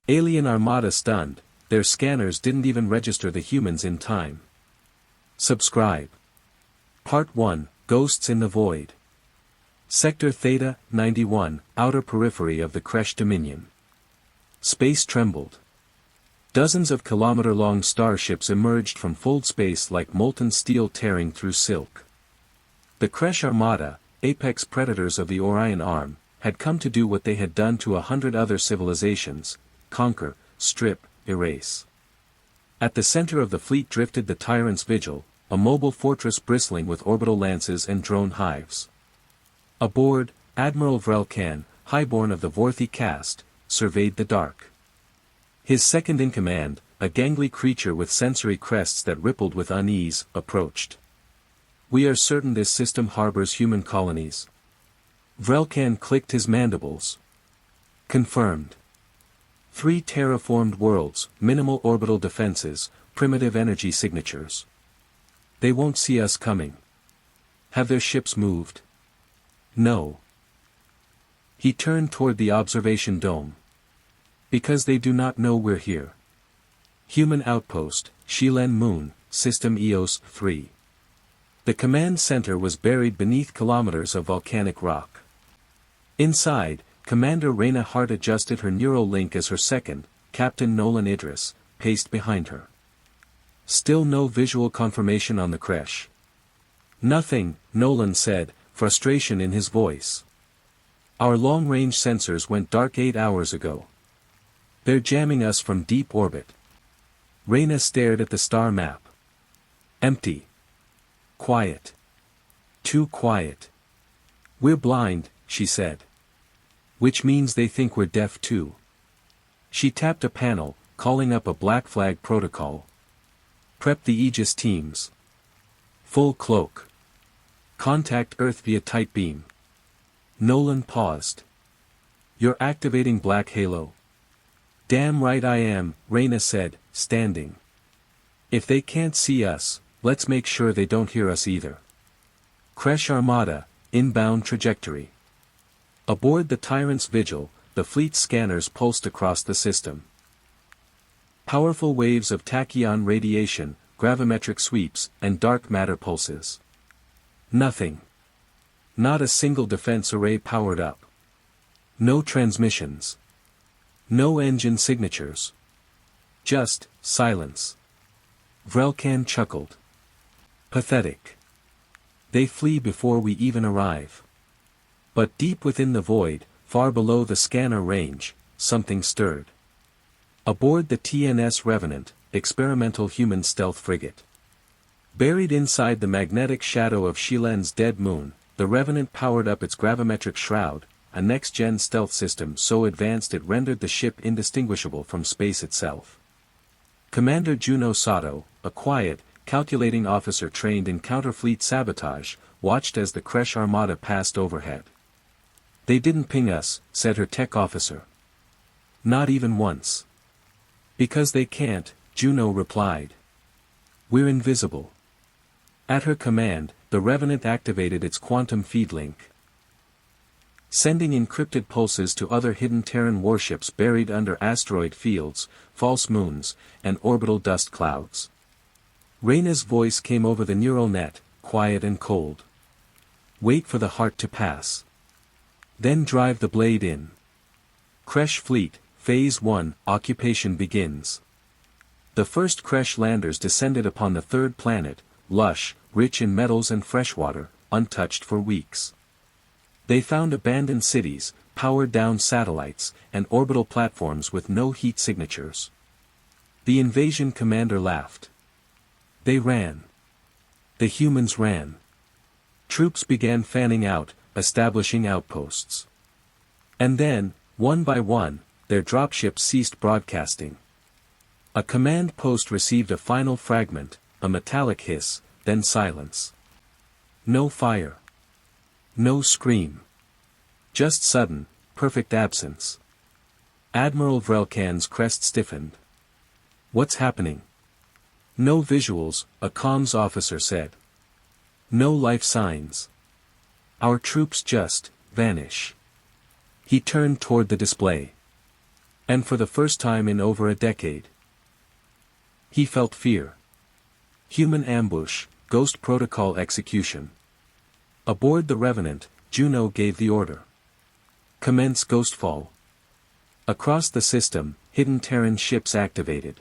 Alien Armada stunned, their scanners didn't even register the humans in time. Subscribe. Part 1, Ghosts in the Void. Sector Theta, 91, outer periphery of the Kresh Dominion. Space trembled. Dozens of kilometer-long starships emerged from fold space like molten steel tearing through silk. The Kresh Armada, apex predators of the Orion Arm, had come to do what they had done to 100 other civilizations: conquer, strip, erase. At the center of the fleet drifted the Tyrant's Vigil, a mobile fortress bristling with orbital lances and drone hives. Aboard, Admiral Vrelkan, highborn of the Vorthi caste, surveyed the dark. His second-in-command, a gangly creature with sensory crests that rippled with unease, approached. "We are certain this system harbors human colonies." Vrelkan clicked his mandibles. "Confirmed. 3 terraformed worlds, minimal orbital defenses, primitive energy signatures. They won't see us coming. Have their ships moved?" "No." He turned toward the observation dome. "Because they do not know we're here. Human outpost, Shilen Moon, System EOS 3. The command center was buried beneath kilometers of volcanic rock. Inside, Commander Reyna Hart adjusted her neural link as her second, Captain Nolan Idris, paced behind her. Still no visual confirmation on the Kresh. "Nothing," Nolan said, frustration in his voice. "Our long-range sensors went dark 8 hours ago. They're jamming us from deep orbit." Reyna stared at the star map. "Empty. Quiet. Too quiet." "We're blind," she said. "Which means they think we're deaf too." She tapped a panel, calling up a black flag protocol. "Prep the Aegis teams. Full cloak. Contact Earth via tight beam." Nolan paused. "You're activating Black Halo?" "Damn right I am," Reyna said, standing. "If they can't see us, let's make sure they don't hear us either." Kresh Armada, inbound trajectory. Aboard the Tyrant's Vigil, the fleet's scanners pulsed across the system. Powerful waves of tachyon radiation, gravimetric sweeps, and dark matter pulses. Nothing. Not a single defense array powered up. No transmissions. No engine signatures. Just silence. Vrelkan chuckled. "Pathetic. They flee before we even arrive." But deep within the void, far below the scanner range, something stirred. Aboard the TNS Revenant, experimental human stealth frigate. Buried inside the magnetic shadow of Shilen's dead moon, the Revenant powered up its gravimetric shroud, a next-gen stealth system so advanced it rendered the ship indistinguishable from space itself. Commander Juno Sato, a quiet, calculating officer trained in counterfleet sabotage, watched as the Kresh Armada passed overhead. "They didn't ping us," said her tech officer. "Not even once." "Because they can't," Juno replied. "We're invisible." At her command, the Revenant activated its quantum feed link, sending encrypted pulses to other hidden Terran warships buried under asteroid fields, false moons, and orbital dust clouds. Reyna's voice came over the neural net, quiet and cold. "Wait for the heart to pass. Then drive the blade in. Kresh Fleet, Phase 1, occupation begins." The first Kresh landers descended upon the third planet, lush, rich in metals and freshwater, untouched for weeks. They found abandoned cities, powered-down satellites, and orbital platforms with no heat signatures. The invasion commander laughed. They ran. The humans ran. Troops began fanning out, establishing outposts. And then, one by one, their dropships ceased broadcasting. A command post received a final fragment, a metallic hiss, then silence. No fire. No scream. Just sudden, perfect absence. Admiral Vrelkan's crest stiffened. "What's happening?" "No visuals," a comms officer said. "No life signs. Our troops just vanish." He turned toward the display. And for the first time in over a decade, he felt fear. Human ambush, Ghost Protocol execution. Aboard the Revenant, Juno gave the order. Commence Ghostfall. Across the system, hidden Terran ships activated.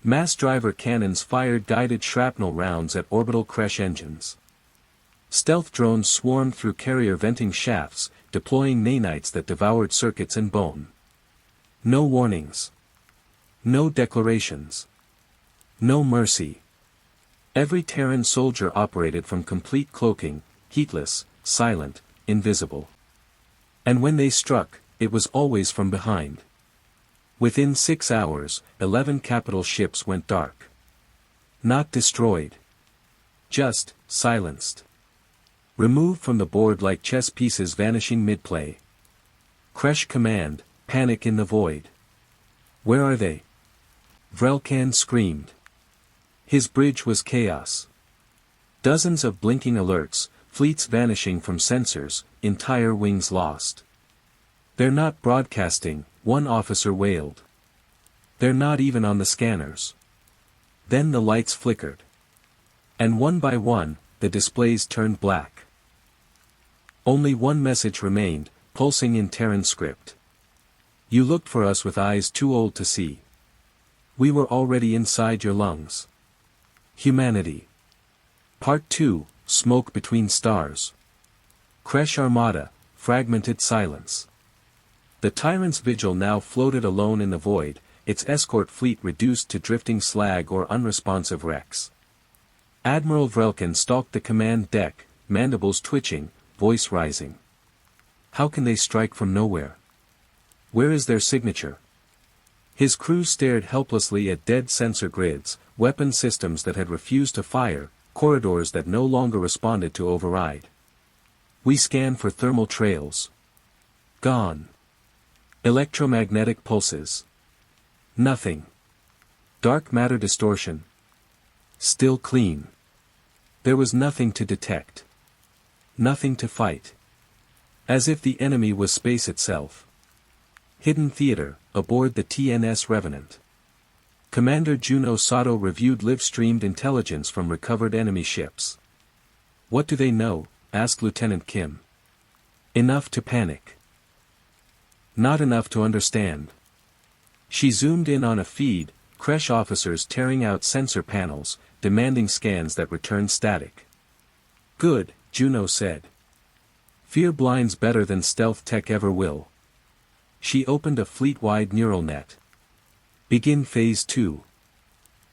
Mass driver cannons fired guided shrapnel rounds at orbital crash engines. Stealth drones swarmed through carrier venting shafts, deploying nanites that devoured circuits and bone. No warnings. No declarations. No mercy. Every Terran soldier operated from complete cloaking, heatless, silent, invisible. And when they struck, it was always from behind. Within 6 hours, 11 capital ships went dark. Not destroyed. Just, silenced. Removed from the board like chess pieces vanishing mid-play. Kresh command, panic in the void. Where are they? Vrelkan screamed. His bridge was chaos. Dozens of blinking alerts, fleets vanishing from sensors, entire wings lost. They're not broadcasting, one officer wailed. They're not even on the scanners. Then the lights flickered. And one by one, the displays turned black. Only one message remained, pulsing in Terran script. You looked for us with eyes too old to see. We were already inside your lungs. Humanity. Part 2, Smoke Between Stars. Kresh Armada, Fragmented Silence. The Tyrant's Vigil now floated alone in the void, its escort fleet reduced to drifting slag or unresponsive wrecks. Admiral Vrelkan stalked the command deck, mandibles twitching, voice rising. How can they strike from nowhere? Where is their signature? His crew stared helplessly at dead sensor grids, weapon systems that had refused to fire, corridors that no longer responded to override. We scan for thermal trails. Gone. Electromagnetic pulses. Nothing. Dark matter distortion. Still clean. There was nothing to detect. Nothing to fight. As if the enemy was space itself. Hidden theater, aboard the TNS Revenant. Commander Juno Sato reviewed live-streamed intelligence from recovered enemy ships. What do they know? Asked Lieutenant Kim. Enough to panic. Not enough to understand. She zoomed in on a feed, Kresh officers tearing out sensor panels, demanding scans that returned static. Good, Juno said. Fear blinds better than stealth tech ever will. She opened a fleet-wide neural net. Begin Phase 2.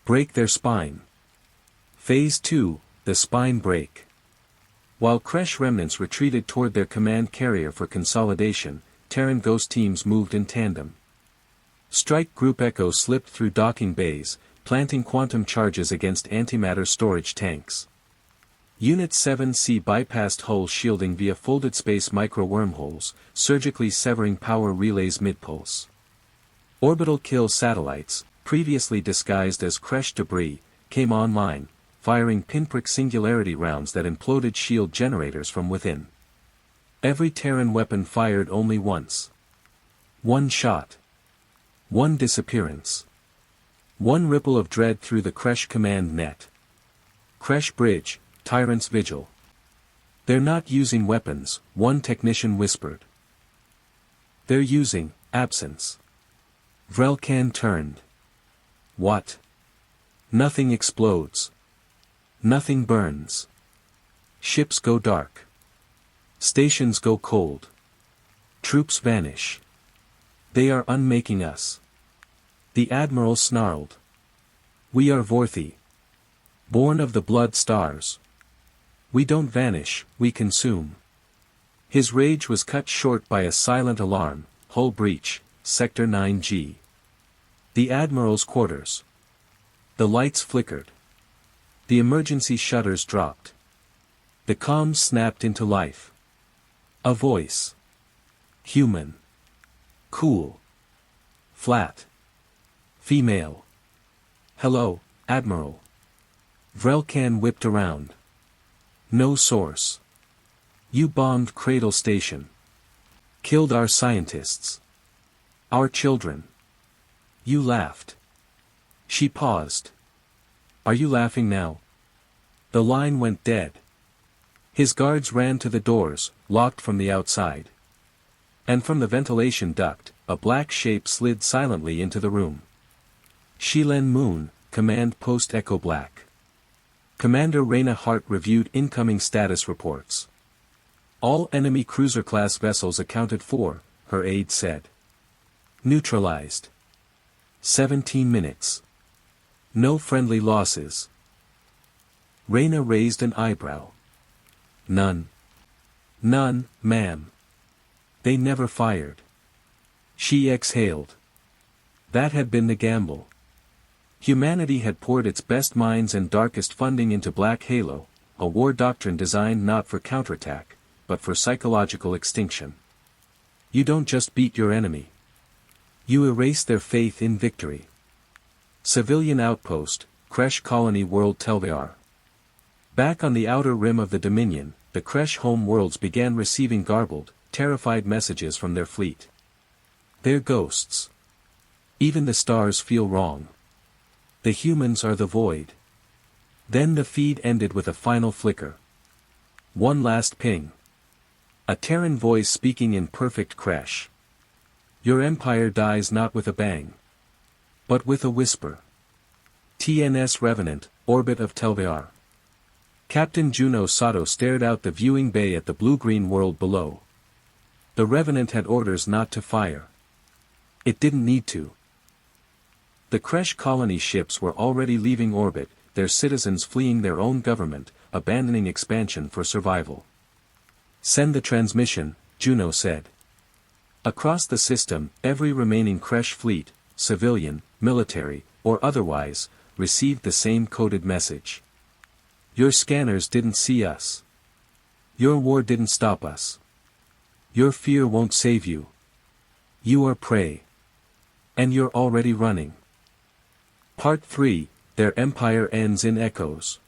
Break their spine. Phase 2, the spine break. While Kresh remnants retreated toward their command carrier for consolidation, Terran ghost teams moved in tandem. Strike Group Echo slipped through docking bays, planting quantum charges against antimatter storage tanks. Unit 7C bypassed hull shielding via folded space micro-wormholes, surgically severing power relays mid-pulse. Orbital kill satellites, previously disguised as Kresh debris, came online, firing pinprick singularity rounds that imploded shield generators from within. Every Terran weapon fired only once. One shot. One disappearance. One ripple of dread through the Kresh command net. Kresh Bridge, Tyrant's Vigil. They're not using weapons, one technician whispered. They're using absence. Vrelkan turned. What? Nothing explodes. Nothing burns. Ships go dark. Stations go cold. Troops vanish. They are unmaking us. The Admiral snarled. We are Vorthi. Born of the blood stars. We don't vanish, we consume. His rage was cut short by a silent alarm, hull breach, Sector 9G. The Admiral's quarters. The lights flickered. The emergency shutters dropped. The comms snapped into life. A voice. Human. Cool. Flat. Female. Hello, Admiral. Vrelkan whipped around. No source. You bombed Cradle Station. Killed our scientists. Our children. You laughed. She paused. Are you laughing now? The line went dead. His guards ran to the doors, locked from the outside. And from the ventilation duct, a black shape slid silently into the room. Shilen Moon, Command Post Echo Black. Commander Reyna Hart reviewed incoming status reports. All enemy cruiser-class vessels accounted for, her aide said. Neutralized. 17 minutes. No friendly losses. Reyna raised an eyebrow. None. None, ma'am. They never fired. She exhaled. That had been the gamble. Humanity had poured its best minds and darkest funding into Black Halo, a war doctrine designed not for counterattack, but for psychological extinction. You don't just beat your enemy. You erase their faith in victory. Civilian Outpost, Kresh Colony World Telvar. Back on the outer rim of the Dominion, the Kresh home worlds began receiving garbled, terrified messages from their fleet. They're ghosts. Even the stars feel wrong. The humans are the void. Then the feed ended with a final flicker. One last ping. A Terran voice speaking in perfect Kresh. Your empire dies not with a bang, but with a whisper. TNS Revenant, Orbit of Telvar. Captain Juno Sato stared out the viewing bay at the blue-green world below. The Revenant had orders not to fire. It didn't need to. The Kresh colony ships were already leaving orbit, their citizens fleeing their own government, abandoning expansion for survival. Send the transmission, Juno said. Across the system, every remaining Kresh fleet, civilian, military, or otherwise, received the same coded message. Your scanners didn't see us. Your war didn't stop us. Your fear won't save you. You are prey. And you're already running. Part 3, Their Empire Ends in Echoes.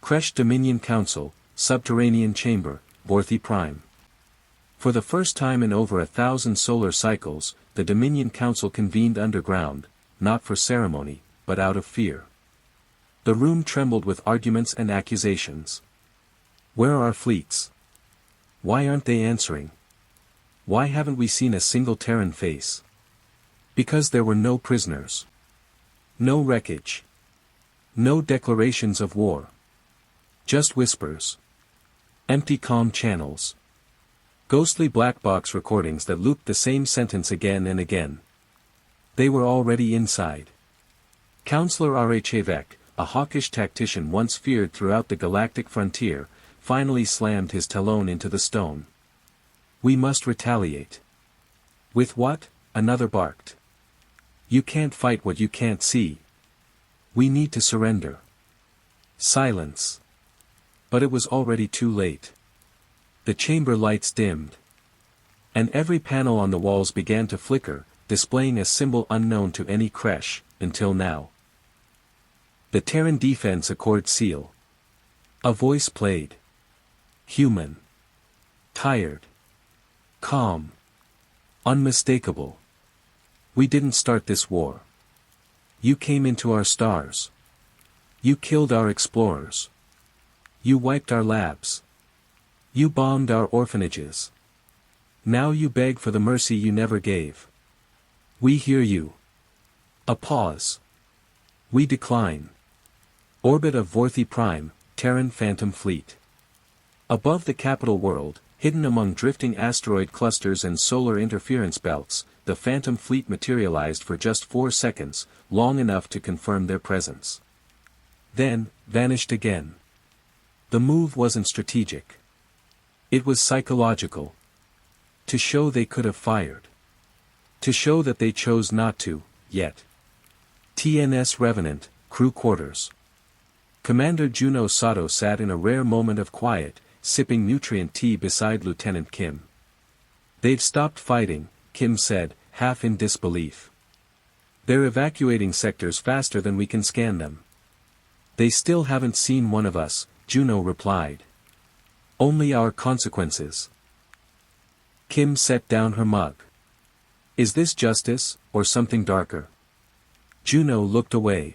Kresh Dominion Council, Subterranean Chamber, Vorthi Prime. For the first time in over 1,000 solar cycles, the Dominion Council convened underground, not for ceremony, but out of fear. The room trembled with arguments and accusations. Where are our fleets? Why aren't they answering? Why haven't we seen a single Terran face? Because there were no prisoners. No wreckage. No declarations of war. Just whispers. Empty calm channels. Ghostly black box recordings that looped the same sentence again and again. They were already inside. Counselor RHAVEC, a hawkish tactician once feared throughout the galactic frontier, finally slammed his talon into the stone. We must retaliate. With what? Another barked. You can't fight what you can't see. We need to surrender. Silence. But it was already too late. The chamber lights dimmed. And every panel on the walls began to flicker, displaying a symbol unknown to any Kresh, until now. The Terran Defense Accord Seal. A voice played. Human. Tired. Calm. Unmistakable. We didn't start this war. You came into our stars. You killed our explorers. You wiped our labs. You bombed our orphanages. Now you beg for the mercy you never gave. We hear you. A pause. We decline. Orbit of Vorthi Prime, Terran Phantom Fleet. Above the capital world, hidden among drifting asteroid clusters and solar interference belts, the Phantom Fleet materialized for just 4 seconds, long enough to confirm their presence. Then, vanished again. The move wasn't strategic. It was psychological. To show they could have fired. To show that they chose not to, yet. TNS Revenant, Crew Quarters. Commander Juno Sato sat in a rare moment of quiet, sipping nutrient tea beside Lieutenant Kim. They've stopped fighting, Kim said, half in disbelief. They're evacuating sectors faster than we can scan them. They still haven't seen one of us, Juno replied. Only our consequences. Kim set down her mug. Is this justice, or something darker? Juno looked away.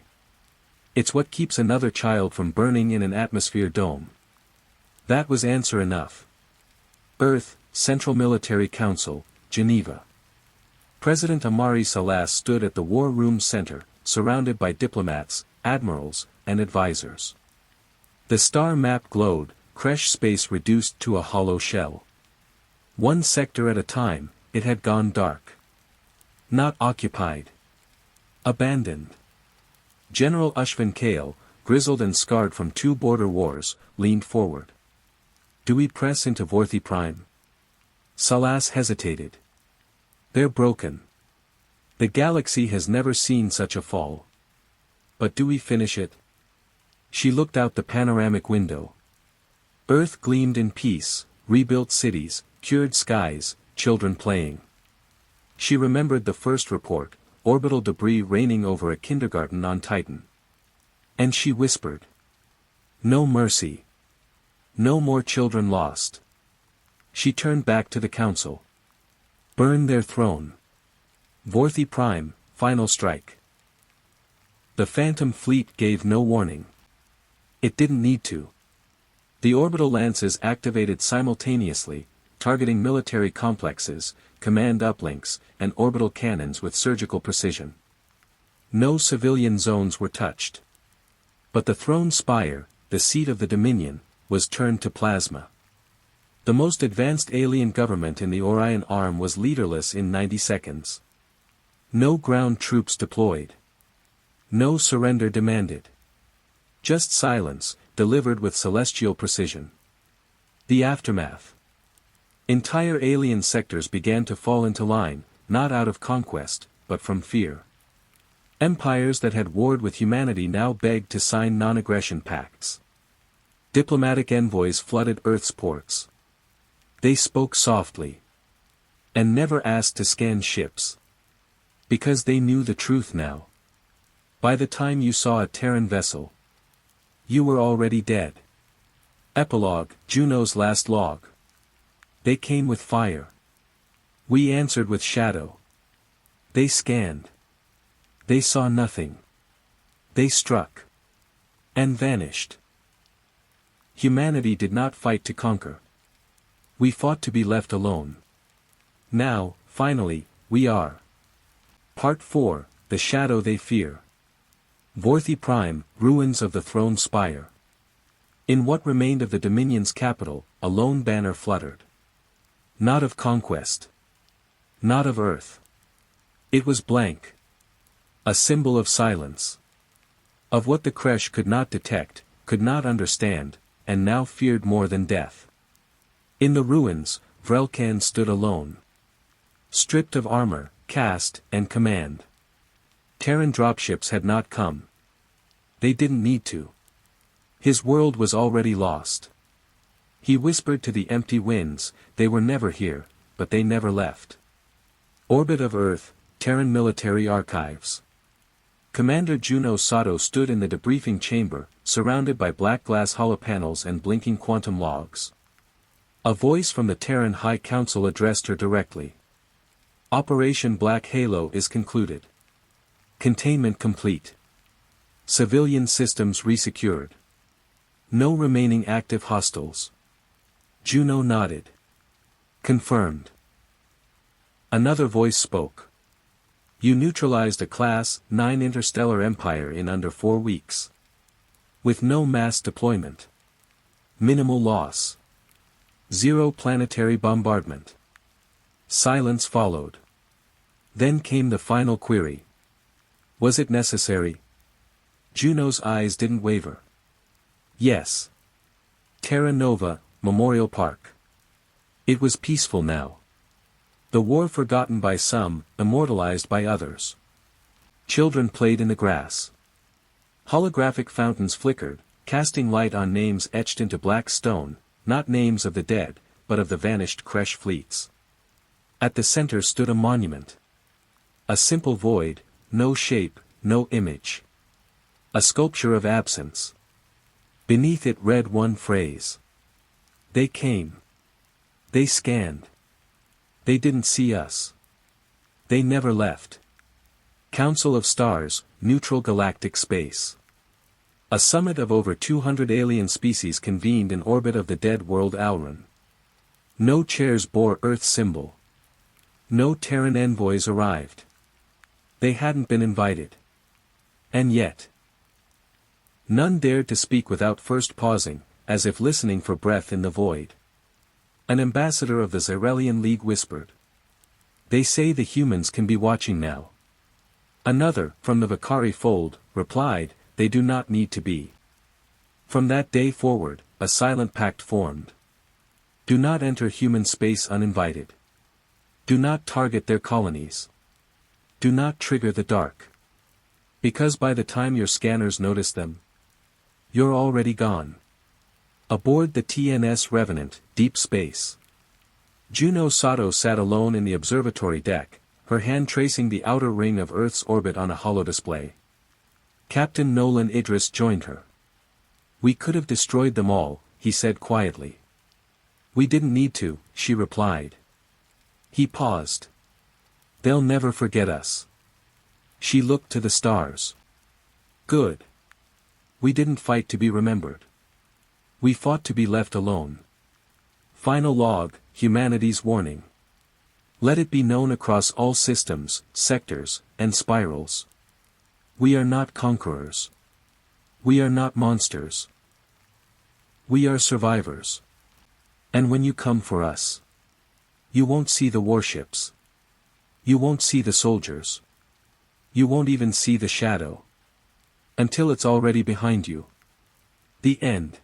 It's what keeps another child from burning in an atmosphere dome. That was answer enough. Earth, Central Military Council, Geneva. President Amari Salas stood at the War Room Center, surrounded by diplomats, admirals, and advisors. The star map glowed, Kresh space reduced to a hollow shell. One sector at a time, it had gone dark. Not occupied. Abandoned. General Ushvan Kale, grizzled and scarred from 2 border wars, leaned forward. Do we press into Vorthi Prime? Salas hesitated. They're broken. The galaxy has never seen such a fall. But do we finish it? She looked out the panoramic window. Earth gleamed in peace, rebuilt cities, cured skies, children playing. She remembered the first report, orbital debris raining over a kindergarten on Titan. And she whispered. No mercy. No more children lost. She turned back to the council. Burn their throne. Vorthi Prime, final strike. The Phantom Fleet gave no warning. It didn't need to. The orbital lances activated simultaneously, targeting military complexes, command uplinks, and orbital cannons with surgical precision. No civilian zones were touched. But the throne spire, the seat of the Dominion, was turned to plasma. The most advanced alien government in the Orion Arm was leaderless in 90 seconds. No ground troops deployed. No surrender demanded. Just silence, delivered with celestial precision. The aftermath. Entire alien sectors began to fall into line, not out of conquest, but from fear. Empires that had warred with humanity now begged to sign non-aggression pacts. Diplomatic envoys flooded Earth's ports. They spoke softly. And never asked to scan ships. Because they knew the truth now. By the time you saw a Terran vessel, you were already dead. Epilogue, Juno's last log. They came with fire. We answered with shadow. They scanned. They saw nothing. They struck. And vanished. Humanity did not fight to conquer. We fought to be left alone. Now, finally, we are. Part 4, The Shadow They Fear. Vorthi Prime, Ruins of the Throne Spire. In what remained of the Dominion's capital, a lone banner fluttered. Not of conquest. Not of Earth. It was blank. A symbol of silence. Of what the Kresh could not detect, could not understand, and now feared more than death. In the ruins, Vrelkan stood alone. Stripped of armor, caste, and command. Terran dropships had not come. They didn't need to. His world was already lost. He whispered to the empty winds, they were never here, but they never left. Orbit of Earth, Terran Military Archives. Commander Juno Sato stood in the debriefing chamber, surrounded by black glass holopanels and blinking quantum logs. A voice from the Terran High Council addressed her directly. Operation Black Halo is concluded. Containment complete. Civilian systems resecured. No remaining active hostiles. Juno nodded. Confirmed. Another voice spoke. You neutralized a Class 9 interstellar empire in under 4 weeks. With no mass deployment. Minimal loss. Zero planetary bombardment. Silence followed. Then came the final query. Was it necessary? Juno's eyes didn't waver. Yes. Terra Nova, Memorial Park. It was peaceful now. The war forgotten by some, immortalized by others. Children played in the grass. Holographic fountains flickered, casting light on names etched into black stone, not names of the dead, but of the vanished Kresh fleets. At the center stood a monument. A simple void, no shape, no image. A sculpture of absence. Beneath it read one phrase. They came. They scanned. They didn't see us. They never left. Council of Stars, Neutral Galactic Space. A summit of over 200 alien species convened in orbit of the dead world Alrun. No chairs bore Earth's symbol. No Terran envoys arrived. They hadn't been invited. And yet, none dared to speak without first pausing, as if listening for breath in the void. An ambassador of the Xyrelian League whispered. They say the humans can be watching now. Another, from the Vakari fold, replied, they do not need to be. From that day forward, a silent pact formed. Do not enter human space uninvited. Do not target their colonies. Do not trigger the dark. Because by the time your scanners notice them, you're already gone. Aboard the TNS Revenant, Deep Space. Juno Sato sat alone in the observatory deck, her hand tracing the outer ring of Earth's orbit on a holodisplay. Captain Nolan Idris joined her. We could have destroyed them all, he said quietly. We didn't need to, she replied. He paused. They'll never forget us. She looked to the stars. Good. We didn't fight to be remembered. We fought to be left alone. Final log, humanity's warning. Let it be known across all systems, sectors, and spirals. We are not conquerors. We are not monsters. We are survivors. And when you come for us, you won't see the warships. You won't see the soldiers. You won't even see the shadow. Until it's already behind you. The end.